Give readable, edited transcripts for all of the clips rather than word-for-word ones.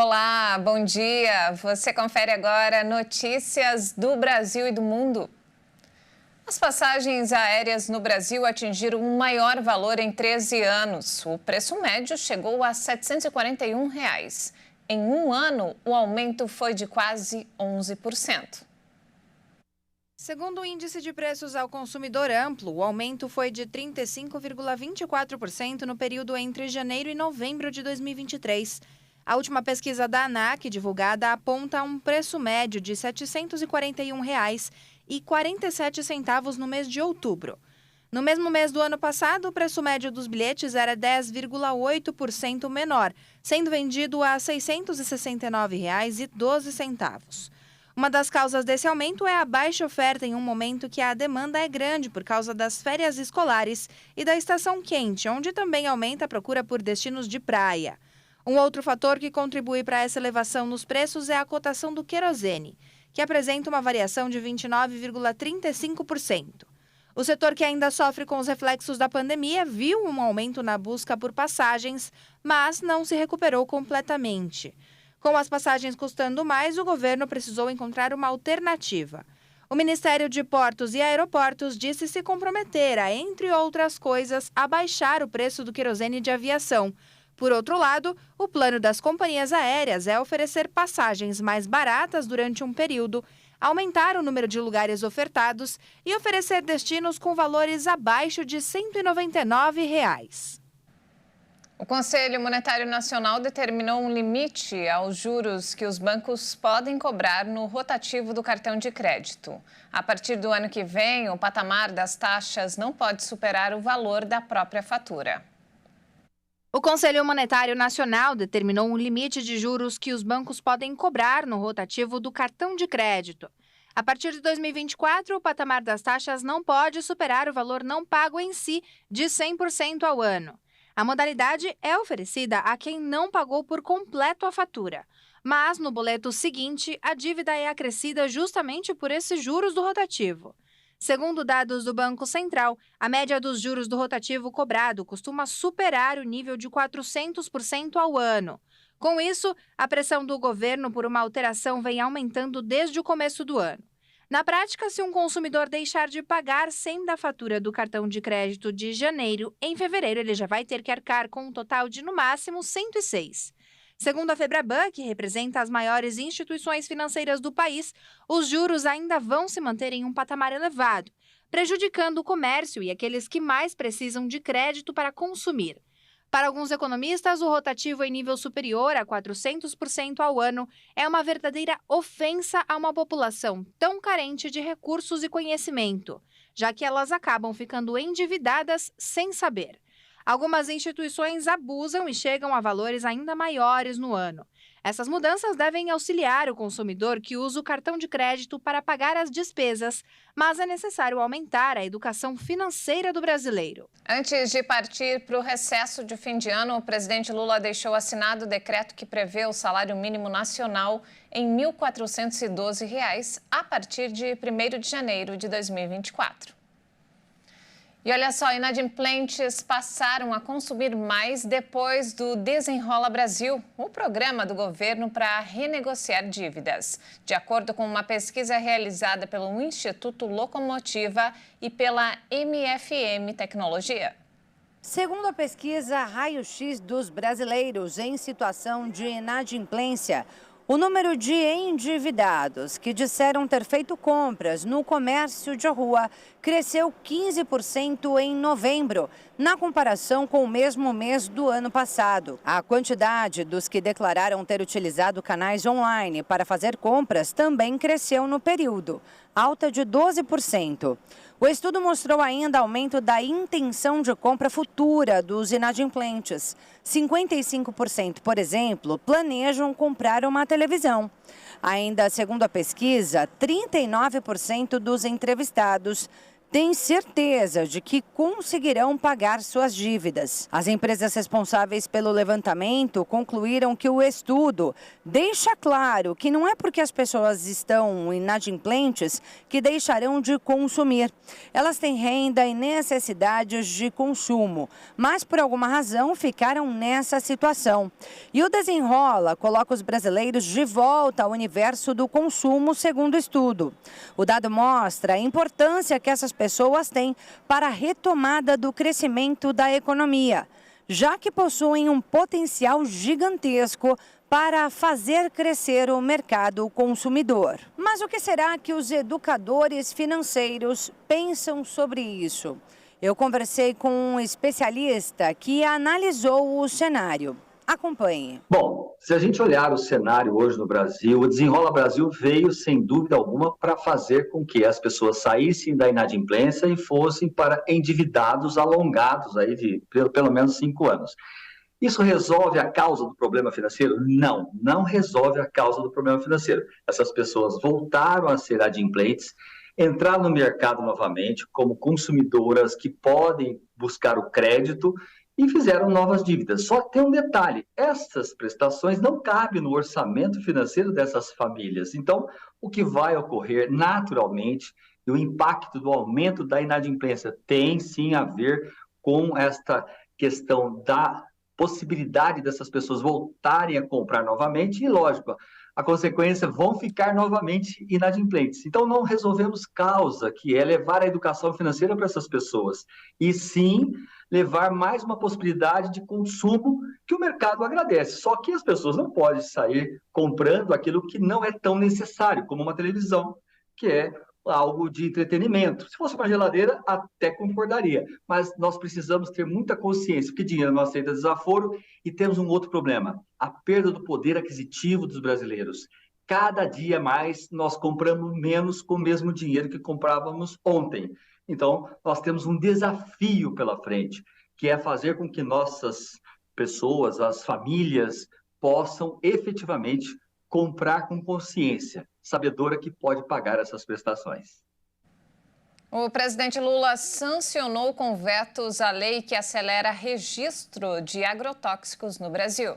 Olá, bom dia. Você confere agora notícias do Brasil e do mundo. As passagens aéreas no Brasil atingiram o maior valor em 13 anos. O preço médio chegou a R$ 741. Em um ano, o aumento foi de quase 11%. Segundo o Índice de Preços ao Consumidor Amplo, o aumento foi de 35,24% no período entre janeiro e novembro de 2023. A última pesquisa da ANAC, divulgada, aponta um preço médio de R$ 741,47 no mês de outubro. No mesmo mês do ano passado, o preço médio dos bilhetes era 10,8% menor, sendo vendido a R$ 669,12. Uma das causas desse aumento é a baixa oferta em um momento que a demanda é grande por causa das férias escolares e da estação quente, onde também aumenta a procura por destinos de praia. Um outro fator que contribui para essa elevação nos preços é a cotação do querosene, que apresenta uma variação de 29,35%. O setor, que ainda sofre com os reflexos da pandemia, viu um aumento na busca por passagens, mas não se recuperou completamente. Com as passagens custando mais, o governo precisou encontrar uma alternativa. O Ministério de Portos e Aeroportos disse se comprometer a, entre outras coisas, abaixar o preço do querosene de aviação. Por outro lado, o plano das companhias aéreas é oferecer passagens mais baratas durante um período, aumentar o número de lugares ofertados e oferecer destinos com valores abaixo de R$ 199. O Conselho Monetário Nacional determinou um limite aos juros que os bancos podem cobrar no rotativo do cartão de crédito. A partir do ano que vem, o patamar das taxas não pode superar o valor da própria fatura. O Conselho Monetário Nacional determinou um limite de juros que os bancos podem cobrar no rotativo do cartão de crédito. A partir de 2024, o patamar das taxas não pode superar o valor não pago em si de 100% ao ano. A modalidade é oferecida a quem não pagou por completo a fatura. Mas, no boleto seguinte, a dívida é acrescida justamente por esses juros do rotativo. Segundo dados do Banco Central, a média dos juros do rotativo cobrado costuma superar o nível de 400% ao ano. Com isso, a pressão do governo por uma alteração vem aumentando desde o começo do ano. Na prática, se um consumidor deixar de pagar 100 da fatura do cartão de crédito de janeiro, em fevereiro ele já vai ter que arcar com um total de, no máximo, 106. Segundo a Febraban, que representa as maiores instituições financeiras do país, os juros ainda vão se manter em um patamar elevado, prejudicando o comércio e aqueles que mais precisam de crédito para consumir. Para alguns economistas, o rotativo em nível superior a 400% ao ano é uma verdadeira ofensa a uma população tão carente de recursos e conhecimento, já que elas acabam ficando endividadas sem saber. Algumas instituições abusam e chegam a valores ainda maiores no ano. Essas mudanças devem auxiliar o consumidor que usa o cartão de crédito para pagar as despesas, mas é necessário aumentar a educação financeira do brasileiro. Antes de partir para o recesso de fim de ano, o presidente Lula deixou assinado o decreto que prevê o salário mínimo nacional em R$ 1.412 a partir de 1º de janeiro de 2024. E olha só, inadimplentes passaram a consumir mais depois do Desenrola Brasil, o programa do governo para renegociar dívidas. De acordo com uma pesquisa realizada pelo Instituto Locomotiva e pela MFM Tecnologia. Segundo a pesquisa Raio-X dos brasileiros em situação de inadimplência, o número de endividados que disseram ter feito compras no comércio de rua cresceu 15% em novembro, na comparação com o mesmo mês do ano passado. A quantidade dos que declararam ter utilizado canais online para fazer compras também cresceu no período, alta de 12%. O estudo mostrou ainda aumento da intenção de compra futura dos inadimplentes. 55%, por exemplo, planejam comprar uma televisão. Ainda segundo a pesquisa, 39% dos entrevistados têm certeza de que conseguirão pagar suas dívidas. As empresas responsáveis pelo levantamento concluíram que o estudo deixa claro que não é porque as pessoas estão inadimplentes que deixarão de consumir. Elas têm renda e necessidades de consumo, mas por alguma razão ficaram nessa situação. E o Desenrola coloca os brasileiros de volta ao universo do consumo, segundo o estudo. O dado mostra a importância que essas pessoas têm para a retomada do crescimento da economia, já que possuem um potencial gigantesco para fazer crescer o mercado consumidor. Mas o que será que os educadores financeiros pensam sobre isso? Eu conversei com um especialista que analisou o cenário. Acompanhe. Bom, se a gente olhar o cenário hoje no Brasil, o Desenrola Brasil veio, sem dúvida alguma, para fazer com que as pessoas saíssem da inadimplência e fossem para endividados alongados aí de pelo menos 5 anos. Isso resolve a causa do problema financeiro? Não, não resolve a causa do problema financeiro. Essas pessoas voltaram a ser adimplentes, entraram no mercado novamente como consumidoras que podem buscar o crédito e fizeram novas dívidas. Só tem um detalhe, essas prestações não cabem no orçamento financeiro dessas famílias. Então, o que vai ocorrer naturalmente, e o impacto do aumento da inadimplência tem sim a ver com esta questão da possibilidade dessas pessoas voltarem a comprar novamente e, lógico, a consequência vão ficar novamente inadimplentes. Então, não resolvemos causa, que é levar a educação financeira para essas pessoas, e sim levar mais uma possibilidade de consumo que o mercado agradece. Só que as pessoas não podem sair comprando aquilo que não é tão necessário, como uma televisão, que é algo de entretenimento. Se fosse uma geladeira, até concordaria. Mas nós precisamos ter muita consciência, porque dinheiro não aceita desaforo, e temos um outro problema, a perda do poder aquisitivo dos brasileiros. Cada dia mais nós compramos menos com o mesmo dinheiro que comprávamos ontem. Então, nós temos um desafio pela frente, que é fazer com que nossas pessoas, as famílias, possam efetivamente comprar com consciência, sabedora que pode pagar essas prestações. O presidente Lula sancionou com vetos a lei que acelera registro de agrotóxicos no Brasil.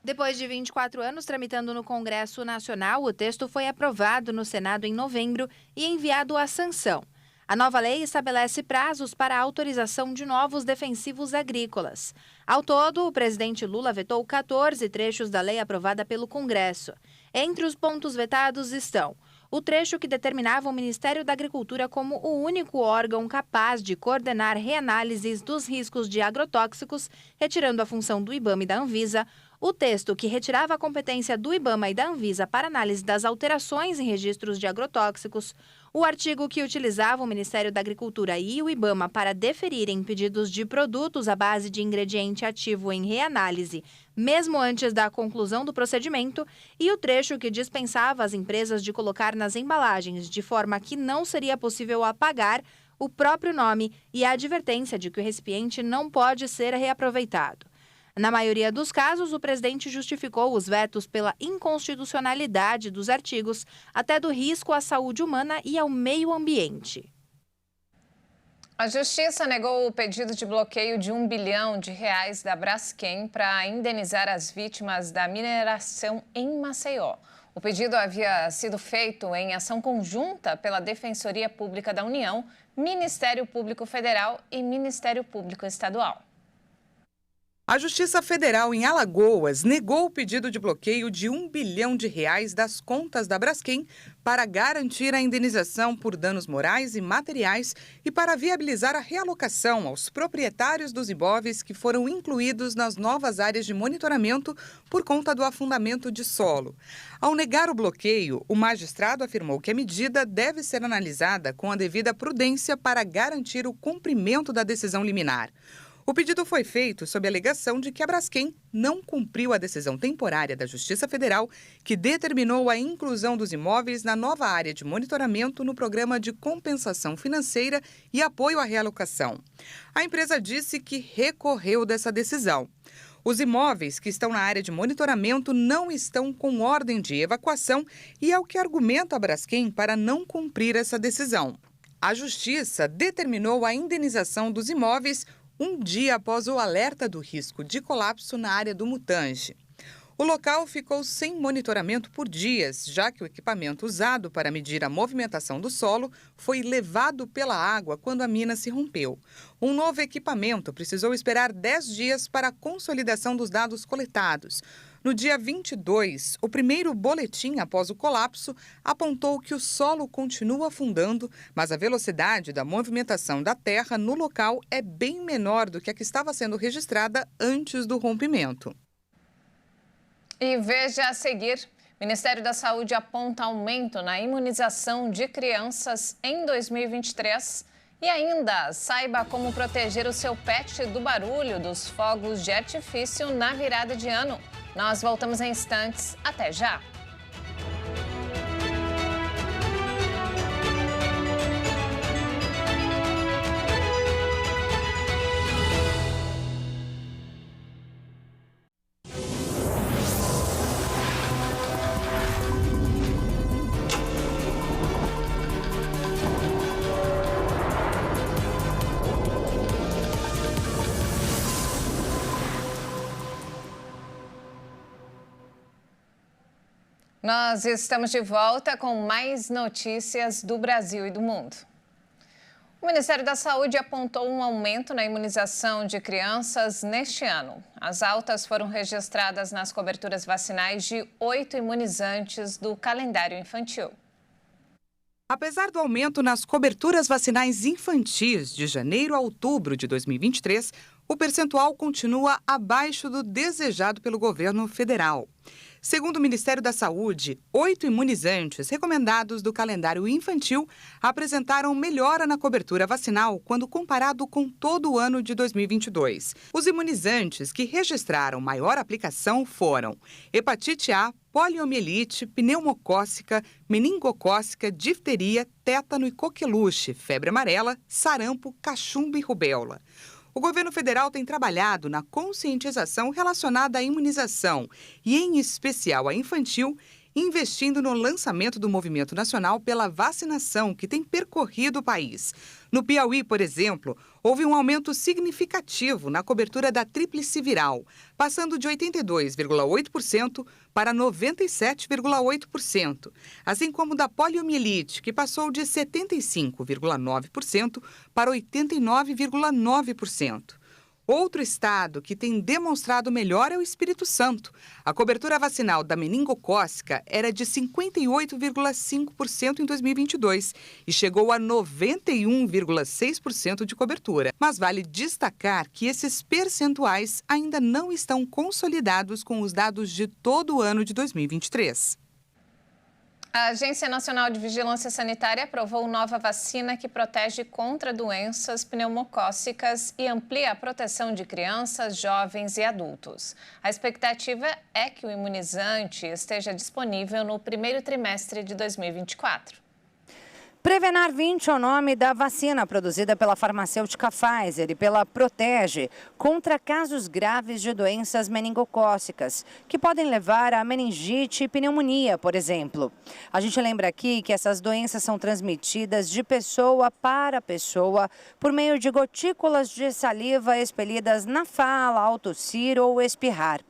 Depois de 24 anos tramitando no Congresso Nacional, o texto foi aprovado no Senado em novembro e enviado à sanção. A nova lei estabelece prazos para a autorização de novos defensivos agrícolas. Ao todo, o presidente Lula vetou 14 trechos da lei aprovada pelo Congresso. Entre os pontos vetados estão o trecho que determinava o Ministério da Agricultura como o único órgão capaz de coordenar reanálises dos riscos de agrotóxicos, retirando a função do IBAMA e da Anvisa, o texto que retirava a competência do IBAMA e da Anvisa para análise das alterações em registros de agrotóxicos, o artigo que utilizava o Ministério da Agricultura e o IBAMA para deferirem pedidos de produtos à base de ingrediente ativo em reanálise, mesmo antes da conclusão do procedimento, e o trecho que dispensava as empresas de colocar nas embalagens, de forma que não seria possível apagar, o próprio nome e a advertência de que o recipiente não pode ser reaproveitado. Na maioria dos casos, o presidente justificou os vetos pela inconstitucionalidade dos artigos, até do risco à saúde humana e ao meio ambiente. A Justiça negou o pedido de bloqueio de R$1 bilhão da Braskem para indenizar as vítimas da mineração em Maceió. O pedido havia sido feito em ação conjunta pela Defensoria Pública da União, Ministério Público Federal e Ministério Público Estadual. A Justiça Federal em Alagoas negou o pedido de bloqueio de R$1 bilhão das contas da Braskem para garantir a indenização por danos morais e materiais e para viabilizar a realocação aos proprietários dos imóveis que foram incluídos nas novas áreas de monitoramento por conta do afundamento de solo. Ao negar o bloqueio, o magistrado afirmou que a medida deve ser analisada com a devida prudência para garantir o cumprimento da decisão liminar. O pedido foi feito sob a alegação de que a Braskem não cumpriu a decisão temporária da Justiça Federal que determinou a inclusão dos imóveis na nova área de monitoramento no Programa de Compensação Financeira e Apoio à Realocação. A empresa disse que recorreu dessa decisão. Os imóveis que estão na área de monitoramento não estão com ordem de evacuação e é o que argumenta a Braskem para não cumprir essa decisão. A Justiça determinou a indenização dos imóveis um dia após o alerta do risco de colapso na área do Mutange. O local ficou sem monitoramento por dias, já que o equipamento usado para medir a movimentação do solo foi levado pela água quando a mina se rompeu. Um novo equipamento precisou esperar 10 dias para a consolidação dos dados coletados. No dia 22, o primeiro boletim após o colapso apontou que o solo continua afundando, mas a velocidade da movimentação da terra no local é bem menor do que a que estava sendo registrada antes do rompimento. E veja a seguir, o Ministério da Saúde aponta aumento na imunização de crianças em 2023. E ainda, saiba como proteger o seu pet do barulho dos fogos de artifício na virada de ano. Nós voltamos em instantes. Até já! Nós estamos de volta com mais notícias do Brasil e do mundo. O Ministério da Saúde apontou um aumento na imunização de crianças neste ano. As altas foram registradas nas coberturas vacinais de 8 imunizantes do calendário infantil. Apesar do aumento nas coberturas vacinais infantis de janeiro a outubro de 2023, o percentual continua abaixo do desejado pelo governo federal. Segundo o Ministério da Saúde, 8 imunizantes recomendados do calendário infantil apresentaram melhora na cobertura vacinal quando comparado com todo o ano de 2022. Os imunizantes que registraram maior aplicação foram hepatite A, poliomielite, pneumocócica, meningocócica, difteria, tétano e coqueluche, febre amarela, sarampo, cachumba e rubéola. O governo federal tem trabalhado na conscientização relacionada à imunização e, em especial, à infantil, investindo no lançamento do Movimento Nacional pela Vacinação, que tem percorrido o país. No Piauí, por exemplo, houve um aumento significativo na cobertura da tríplice viral, passando de 82,8% para 97,8%, assim como da poliomielite, que passou de 75,9% para 89,9%. Outro estado que tem demonstrado melhor é o Espírito Santo. A cobertura vacinal da meningocócica era de 58,5% em 2022 e chegou a 91,6% de cobertura. Mas vale destacar que esses percentuais ainda não estão consolidados com os dados de todo o ano de 2023. A Agência Nacional de Vigilância Sanitária aprovou nova vacina que protege contra doenças pneumocócicas e amplia a proteção de crianças, jovens e adultos. A expectativa é que o imunizante esteja disponível no primeiro trimestre de 2024. Prevenar 20 é o nome da vacina produzida pela farmacêutica Pfizer e pela Protege contra casos graves de doenças meningocócicas, que podem levar a meningite e pneumonia, por exemplo. A gente lembra aqui que essas doenças são transmitidas de pessoa para pessoa por meio de gotículas de saliva expelidas na fala ao tossir ou espirrar.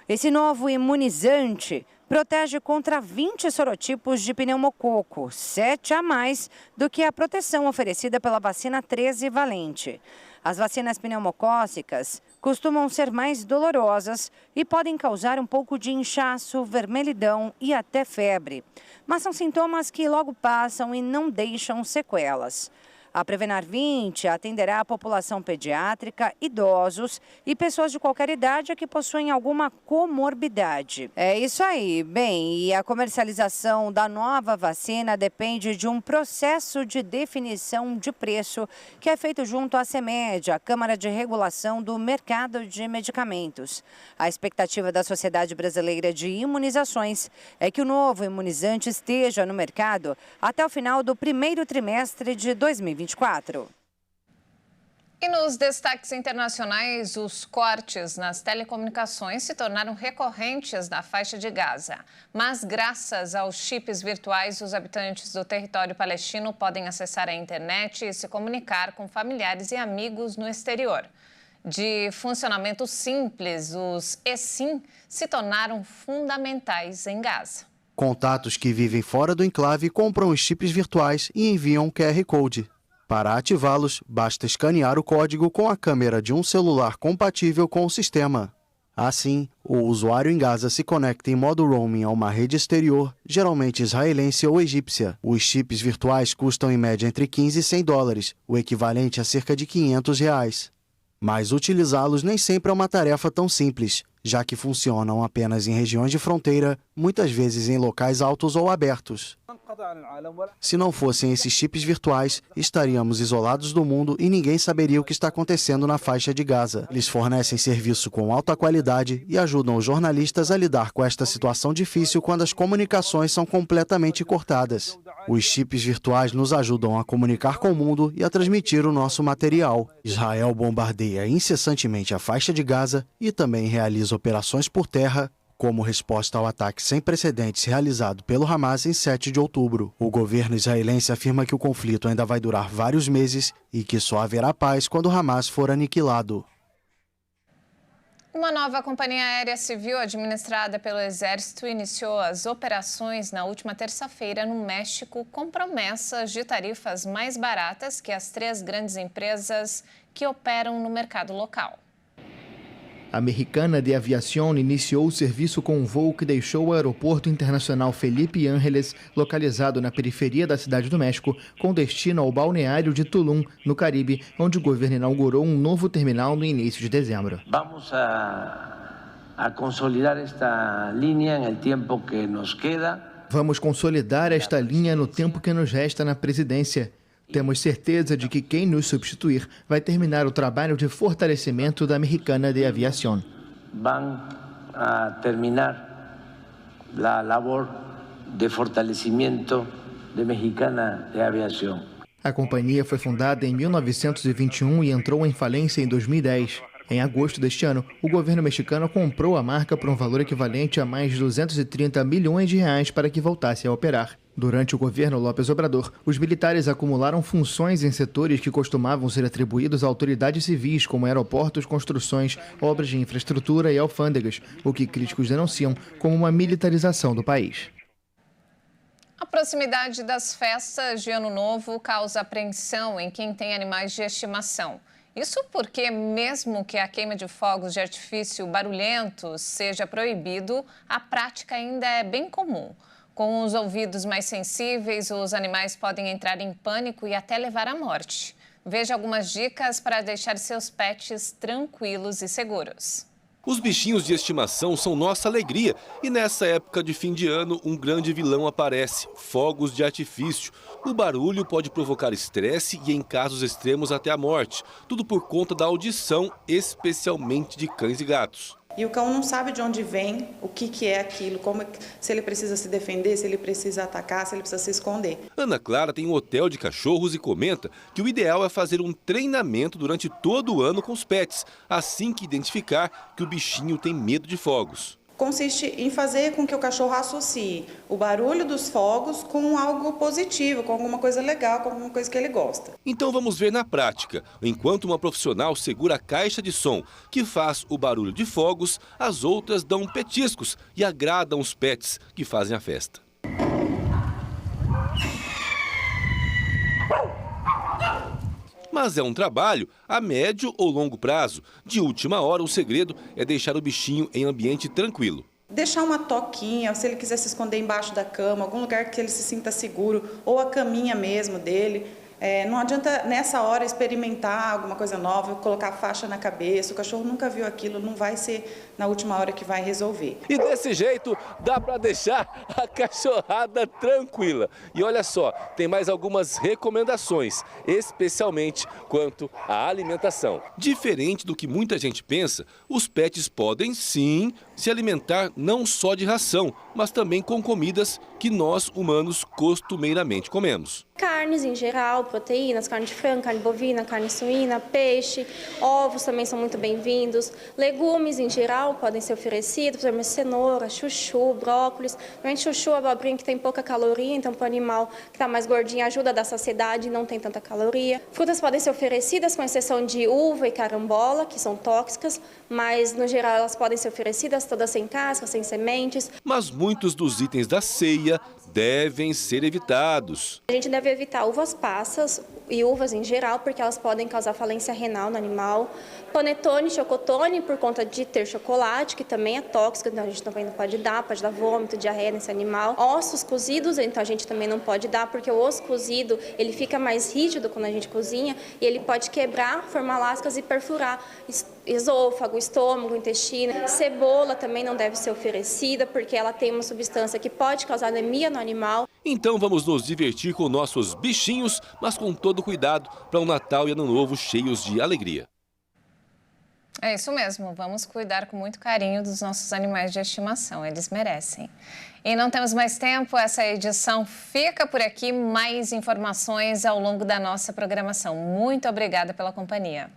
Esse novo imunizante protege contra 20 sorotipos de pneumococo, 7 a mais do que a proteção oferecida pela vacina 13 valente. As vacinas pneumocócicas costumam ser mais dolorosas e podem causar um pouco de inchaço, vermelhidão e até febre. Mas são sintomas que logo passam e não deixam sequelas. A Prevenar 20 atenderá a população pediátrica, idosos e pessoas de qualquer idade que possuem alguma comorbidade. É isso aí. Bem, e a comercialização da nova vacina depende de um processo de definição de preço que é feito junto à CEMED, a Câmara de Regulação do Mercado de Medicamentos. A expectativa da Sociedade Brasileira de Imunizações é que o novo imunizante esteja no mercado até o final do primeiro trimestre de 2024. E nos destaques internacionais, os cortes nas telecomunicações se tornaram recorrentes na faixa de Gaza. Mas, graças aos chips virtuais, os habitantes do território palestino podem acessar a internet e se comunicar com familiares e amigos no exterior. De funcionamento simples, os eSIM se tornaram fundamentais em Gaza. Contatos que vivem fora do enclave compram os chips virtuais e enviam um QR Code. Para ativá-los, basta escanear o código com a câmera de um celular compatível com o sistema. Assim, o usuário em Gaza se conecta em modo roaming a uma rede exterior, geralmente israelense ou egípcia. Os chips virtuais custam em média entre 15 e 100 dólares, o equivalente a cerca de 500 reais. Mas utilizá-los nem sempre é uma tarefa tão simples, já que funcionam apenas em regiões de fronteira, muitas vezes em locais altos ou abertos. Se não fossem esses chips virtuais, estaríamos isolados do mundo e ninguém saberia o que está acontecendo na faixa de Gaza. Eles fornecem serviço com alta qualidade e ajudam os jornalistas a lidar com esta situação difícil quando as comunicações são completamente cortadas. Os chips virtuais nos ajudam a comunicar com o mundo e a transmitir o nosso material. Israel bombardeia incessantemente a faixa de Gaza e também realiza operações por terra, como resposta ao ataque sem precedentes realizado pelo Hamas em 7 de outubro. O governo israelense afirma que o conflito ainda vai durar vários meses e que só haverá paz quando o Hamas for aniquilado. Uma nova companhia aérea civil administrada pelo Exército iniciou as operações na última terça-feira no México com promessas de tarifas mais baratas que as 3 grandes empresas que operam no mercado local. A Mexicana de Aviación iniciou o serviço com um voo que deixou o Aeroporto Internacional Felipe Ángeles, localizado na periferia da Cidade do México, com destino ao balneário de Tulum, no Caribe, onde o governo inaugurou um novo terminal no início de dezembro. Vamos a consolidar esta linha no tempo que nos queda. Vamos consolidar esta linha no tempo que nos resta na presidência. Temos certeza de que quem nos substituir vai terminar o trabalho de fortalecimento da Mexicana de Aviación. Vão terminar a labor de fortalecimento da Mexicana de Aviación. A companhia foi fundada em 1921 e entrou em falência em 2010. Em agosto deste ano, o governo mexicano comprou a marca por um valor equivalente a mais de 230 milhões de reais para que voltasse a operar. Durante o governo López Obrador, os militares acumularam funções em setores que costumavam ser atribuídos a autoridades civis, como aeroportos, construções, obras de infraestrutura e alfândegas, o que críticos denunciam como uma militarização do país. A proximidade das festas de Ano Novo causa apreensão em quem tem animais de estimação. Isso porque, mesmo que a queima de fogos de artifício barulhentos seja proibido, a prática ainda é bem comum. Com os ouvidos mais sensíveis, os animais podem entrar em pânico e até levar à morte. Veja algumas dicas para deixar seus pets tranquilos e seguros. Os bichinhos de estimação são nossa alegria e nessa época de fim de ano um grande vilão aparece, fogos de artifício. O barulho pode provocar estresse e em casos extremos até a morte, tudo por conta da audição, especialmente de cães e gatos. E o cão não sabe de onde vem, o que é aquilo, se ele precisa se defender, se ele precisa atacar, se ele precisa se esconder. Ana Clara tem um hotel de cachorros e comenta que o ideal é fazer um treinamento durante todo o ano com os pets, assim que identificar que o bichinho tem medo de fogos. Consiste em fazer com que o cachorro associe o barulho dos fogos com algo positivo, com alguma coisa legal, com alguma coisa que ele gosta. Então vamos ver na prática. Enquanto uma profissional segura a caixa de som que faz o barulho de fogos, as outras dão petiscos e agradam os pets que fazem a festa. Mas é um trabalho a médio ou longo prazo. De última hora, o segredo é deixar o bichinho em ambiente tranquilo. Deixar uma toquinha, se ele quiser se esconder embaixo da cama, algum lugar que ele se sinta seguro, ou a caminha mesmo dele. Não adianta nessa hora experimentar alguma coisa nova, colocar faixa na cabeça, o cachorro nunca viu aquilo, não vai ser na última hora que vai resolver. E desse jeito dá para deixar a cachorrada tranquila. E olha só, tem mais algumas recomendações, especialmente quanto à alimentação. Diferente do que muita gente pensa, os pets podem sim se alimentar não só de ração, mas também com comidas que nós, humanos, costumeiramente comemos. Carnes em geral, proteínas, carne de frango, carne bovina, carne suína, peixe, ovos também são muito bem-vindos. Legumes em geral podem ser oferecidos, por exemplo, cenoura, chuchu, brócolis. Normalmente chuchu, abobrinha que tem pouca caloria, então para o animal que está mais gordinho ajuda a dar saciedade e não tem tanta caloria. Frutas podem ser oferecidas com exceção de uva e carambola, que são tóxicas, mas no geral elas podem ser oferecidas todas sem casca, sem sementes. Mas muitos dos itens da ceia devem ser evitados. A gente deve evitar uvas passas e uvas em geral, porque elas podem causar falência renal no animal. Panetone, chocotone, por conta de ter chocolate, que também é tóxico, então a gente também não pode dar vômito, diarreia nesse animal. Ossos cozidos, então a gente também não pode dar, porque o osso cozido, ele fica mais rígido quando a gente cozinha, e ele pode quebrar, formar lascas e perfurar esôfago, estômago, intestino. Cebola também não deve ser oferecida, porque ela tem uma substância que pode causar anemia no animal. Então vamos nos divertir com nossos bichinhos, mas com todo cuidado para um Natal e Ano Novo cheios de alegria. É isso mesmo, vamos cuidar com muito carinho dos nossos animais de estimação, eles merecem. E não temos mais tempo, essa edição fica por aqui, mais informações ao longo da nossa programação. Muito obrigada pela companhia.